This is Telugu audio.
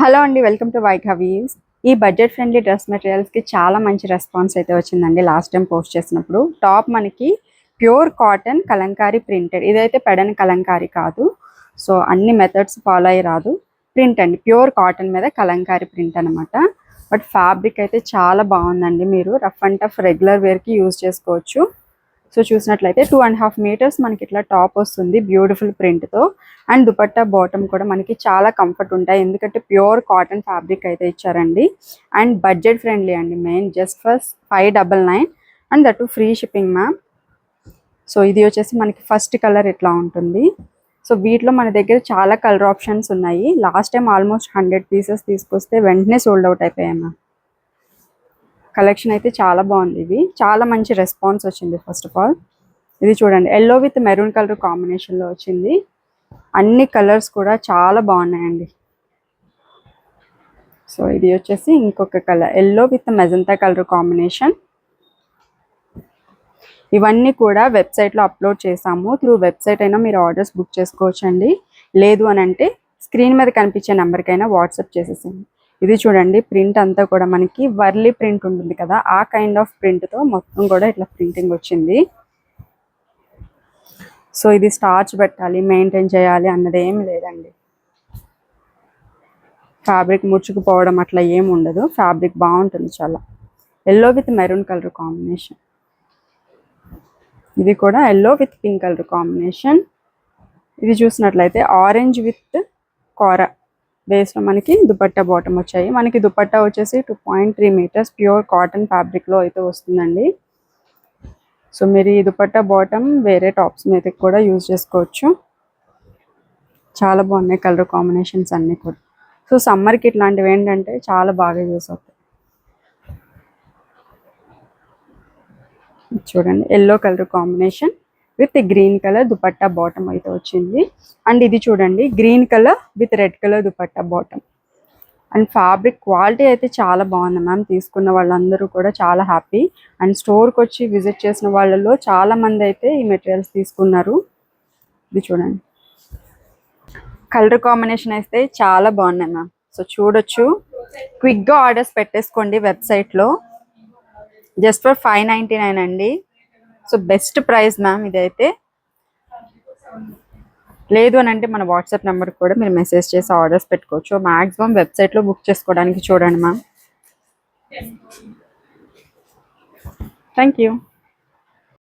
హలో అండి, వెల్కమ్ టు వైఘవీస్. ఈ బడ్జెట్ ఫ్రెండ్లీ డ్రెస్ మెటీరియల్స్కి చాలా మంచి రెస్పాన్స్ అయితే వచ్చిందండి. లాస్ట్ టైం పోస్ట్ చేసినప్పుడు టాప్ మనకి ప్యూర్ కాటన్ కలంకారీ ప్రింటెడ్, ఇదైతే పెడన్ కలంకారీ కాదు. సో అన్ని మెథడ్స్ ఫాలో అయ్యి రాదు, ప్రింట్ అండి, ప్యూర్ కాటన్ మీద కలంకారీ ప్రింట్ అనమాట. బట్ ఫ్యాబ్రిక్ అయితే చాలా బాగుందండి. మీరు రఫ్ అండ్ టఫ్ రెగ్యులర్ వేర్కి యూజ్ చేసుకోవచ్చు. సో చూసినట్లయితే 2.5 మీటర్స్ మనకి ఇట్లా టాప్ వస్తుంది బ్యూటిఫుల్ ప్రింట్తో. అండ్ దుపట్టా బాటమ్ కూడా మనకి చాలా కంఫర్ట్ ఉంటాయి, ఎందుకంటే ప్యూర్ కాటన్ ఫ్యాబ్రిక్ అయితే ఇచ్చారండి. అండ్ బడ్జెట్ ఫ్రెండ్లీ అండి, main just for 599 and that free shipping ma'am. So ఇది వచ్చేసి మనకి ఫస్ట్ కలర్ ఇట్లా ఉంటుంది. సో వీటిలో మన దగ్గర చాలా కలర్ ఆప్షన్స్ ఉన్నాయి. లాస్ట్ టైం ఆల్మోస్ట్ 100 పీసెస్ తీసుకొస్తే వెంటనే సోల్డ్ అవుట్ అయిపోయాయి మ్యామ్. కలెక్షన్ అయితే చాలా బాగుంది, ఇవి చాలా మంచి రెస్పాన్స్ వచ్చింది. ఫస్ట్ ఆఫ్ ఆల్ ఇది చూడండి, ఎల్లో విత్ మెరూన్ కలర్ కాంబినేషన్లో వచ్చింది. అన్ని కలర్స్ కూడా చాలా బాగున్నాయండి. సో ఇది వచ్చేసి ఇంకొక colour, yellow with magenta colour combination. ఇవన్నీ కూడా వెబ్సైట్లో అప్లోడ్ చేసాము. త్రూ వెబ్సైట్ అయినా మీరు ఆర్డర్స్ బుక్ చేసుకోవచ్చండి. లేదు అని అంటే స్క్రీన్ మీద కనిపించే నెంబర్కైనా వాట్సాప్ చేసేసింది. ఇది చూడండి, ప్రింట్ అంతా కూడా మనకి వర్లీ ప్రింట్ ఉంటుంది కదా, ఆ కైండ్ ఆఫ్ ప్రింట్తో మొత్తం కూడా ఇట్లా ప్రింటింగ్ వచ్చింది. సో ఇది స్టార్చ్ పెట్టాలి, మెయింటైన్ చేయాలి అన్నది ఏం లేదండి. ఫ్యాబ్రిక్ ముచ్చుకుపోవడం అట్లా ఏం ఉండదు, ఫ్యాబ్రిక్ బాగుంటుంది చాలా. Yellow with maroon colour combination. ఇది కూడా yellow with pink colour combination. ఇది చూసినట్లయితే ఆరెంజ్ విత్ కోరా బేస్లో మనకి దుపట్టా బాటమ్ వచ్చాయి. మనకి దుపట్టా వచ్చేసి 2.3 మీటర్స్ ప్యూర్ కాటన్ ఫ్యాబ్రిక్లో అయితే వస్తుందండి. సో మీరు ఈ దుపట్టా బాటమ్ వేరే టాప్స్ మీద కూడా యూజ్ చేసుకోవచ్చు. చాలా బాగున్నాయి కలర్ కాంబినేషన్స్ అన్నీ కూడా. సో సమ్మర్కి ఇట్లాంటివి ఏంటంటే చాలా బాగా యూస్ అవుతాయి. చూడండి, yellow colour combination with green colour dupatta bottom అయితే వచ్చింది. అండ్ ఇది చూడండి, green colour with red colour dupatta bottom. And fabric quality అయితే చాలా బాగుంది మ్యామ్. తీసుకున్న వాళ్ళందరూ కూడా చాలా హ్యాపీ. అండ్ స్టోర్కి వచ్చి విజిట్ చేసిన వాళ్ళలో చాలా మంది అయితే ఈ మెటీరియల్స్ తీసుకున్నారు. ఇది చూడండి, కలర్ కాంబినేషన్ అయితే చాలా బాగున్నాయి మ్యామ్. సో చూడొచ్చు, క్విక్గా ఆర్డర్స్ పెట్టేసుకోండి వెబ్సైట్లో. జస్ట్ ఫర్ 599 అండి. సో బెస్ట్ ప్రైస్ మ్యామ్ ఇదైతే. లేదు అని అంటే మన వాట్సాప్ నెంబర్కి కూడా మీరు మెసేజ్ చేసి ఆర్డర్స్ పెట్టుకోవచ్చు. మ్యాక్సిమం వెబ్సైట్లో బుక్ చేసుకోవడానికి చూడండి మ్యామ్. Thank you.